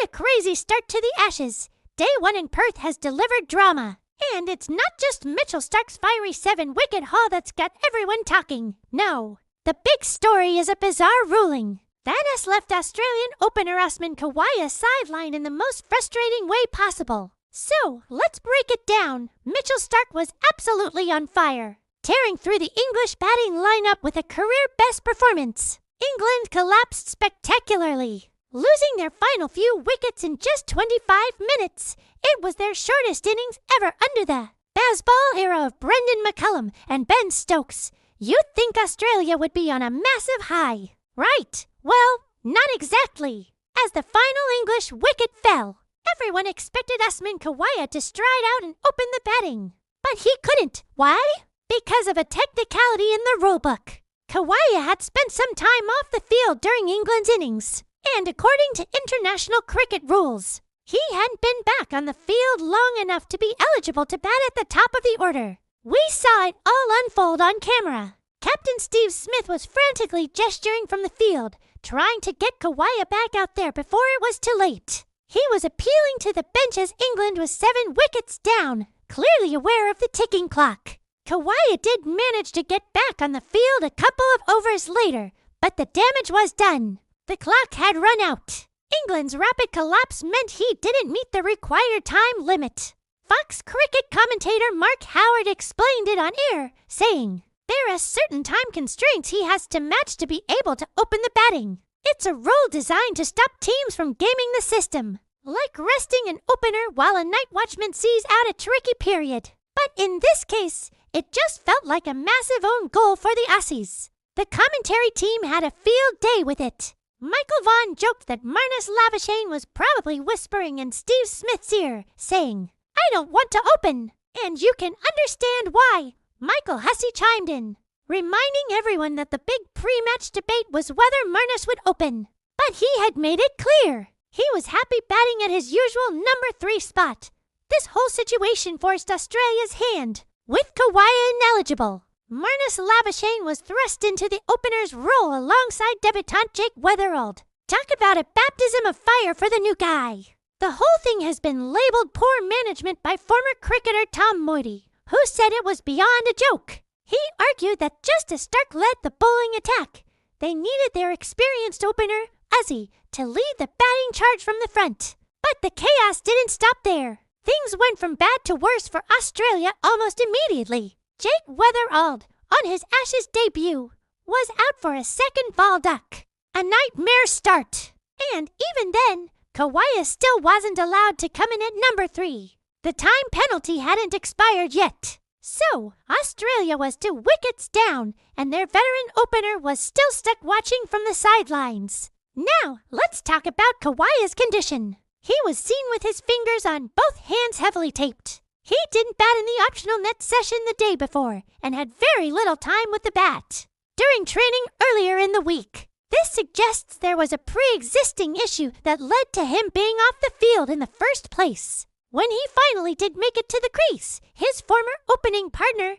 a crazy start to the Ashes. Day 1 in Perth has delivered drama. And it's not just Mitchell Starc's fiery 7-wicket haul that's got everyone talking. No, the big story is a bizarre ruling that has left Australian opener Usman Khawaja sidelined in the most frustrating way possible. So, let's break it down. Mitchell Starc was absolutely on fire, tearing through the English batting lineup with a career-best performance. England collapsed spectacularly, losing their final few wickets in just 25 minutes. It was their shortest innings ever under the Bazball era of Brendan McCullum and Ben Stokes. You'd think Australia would be on a massive high, right? Well, not exactly. As the final English wicket fell, everyone expected Usman Khawaja to stride out and open the batting. But he couldn't. Why? Because of a technicality in the rulebook. Khawaja had spent some time off the field during England's innings, and according to international cricket rules, he hadn't been back on the field long enough to be eligible to bat at the top of the order. We saw it all unfold on camera. Captain Steve Smith was frantically gesturing from the field, trying to get Khawaja back out there before it was too late. He was appealing to the bench as England was 7 wickets down, clearly aware of the ticking clock. Khawaja did manage to get back on the field a couple of overs later, but the damage was done. The clock had run out. England's rapid collapse meant he didn't meet the required time limit. Fox cricket commentator Mark Howard explained it on air, saying, "There are certain time constraints he has to match to be able to open the batting. It's a rule designed to stop teams from gaming the system, like resting an opener while a night watchman sees out a tricky period. But in this case, it just felt like a massive own goal for the Aussies." The commentary team had a field day with it. Michael Vaughan joked that Marnus Labuschagne was probably whispering in Steve Smith's ear, saying, "I don't want to open." And you can understand why. Michael Hussey chimed in, reminding everyone that the big pre-match debate was whether Marnus would open. But he had made it clear he was happy batting at his usual number 3 spot. This whole situation forced Australia's hand. With Khawaja ineligible, Marnus Labuschagne was thrust into the opener's role alongside debutant Jake Weatherald. Talk about a baptism of fire for the new guy. The whole thing has been labeled poor management by former cricketer Tom Moody, who said it was beyond a joke. He argued that just as Starc led the bowling attack, they needed their experienced opener, Aussie, to lead the batting charge from the front. But the chaos didn't stop there. Things went from bad to worse for Australia almost immediately. Jake Weatherald, on his Ashes debut, was out for a second ball duck. A nightmare start. And even then, Khawaja still wasn't allowed to come in at number 3. The time penalty hadn't expired yet. So, Australia was 2 wickets down, and their veteran opener was still stuck watching from the sidelines. Now, let's talk about Khawaja's condition. He was seen with his fingers on both hands heavily taped. He didn't bat in the optional net session the day before and had very little time with the bat during training earlier in the week. This suggests there was a pre-existing issue that led to him being off the field in the first place. When he finally did make it to the crease, his former opening partner,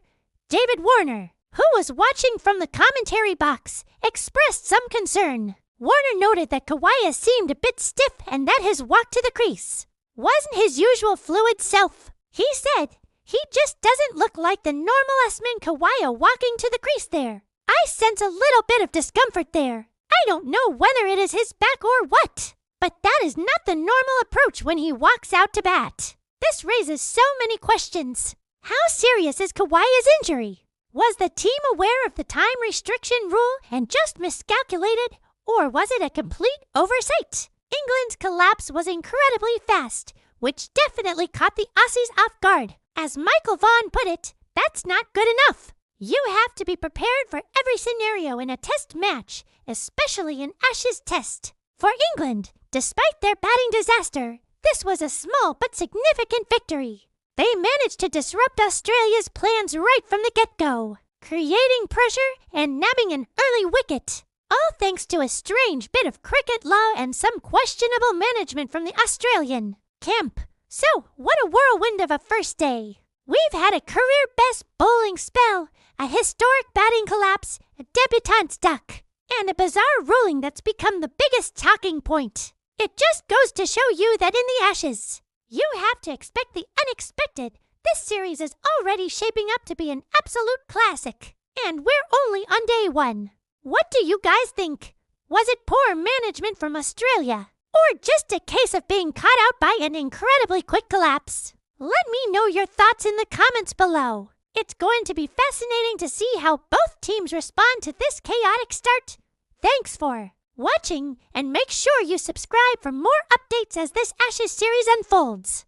David Warner, who was watching from the commentary box, expressed some concern. Warner noted that Khawaja seemed a bit stiff and that his walk to the crease wasn't his usual fluid self. He said, "He just doesn't look like the normal Usman Khawaja walking to the crease there. I sense a little bit of discomfort there. I don't know whether it is his back or what, but that is not the normal approach when he walks out to bat." This raises so many questions. How serious is Khawaja's injury? Was the team aware of the time restriction rule and just miscalculated, or was it a complete oversight? England's collapse was incredibly fast, which definitely caught the Aussies off guard. As Michael Vaughan put it, that's not good enough. You have to be prepared for every scenario in a test match, especially an Ashes test. For England, despite their batting disaster, this was a small but significant victory. They managed to disrupt Australia's plans right from the get-go, creating pressure and nabbing an early wicket, all thanks to a strange bit of cricket law and some questionable management from the Australian camp. So, what a whirlwind of a first day. We've had a career-best bowling spell, a historic batting collapse, a debutante's duck, and a bizarre ruling that's become the biggest talking point. It just goes to show you that in the Ashes, you have to expect the unexpected. This series is already shaping up to be an absolute classic. And we're only on day 1. What do you guys think? Was it poor management from Australia? Or just a case of being caught out by an incredibly quick collapse? Let me know your thoughts in the comments below. It's going to be fascinating to see how both teams respond to this chaotic start. Thanks for watching, and make sure you subscribe for more updates as this Ashes series unfolds.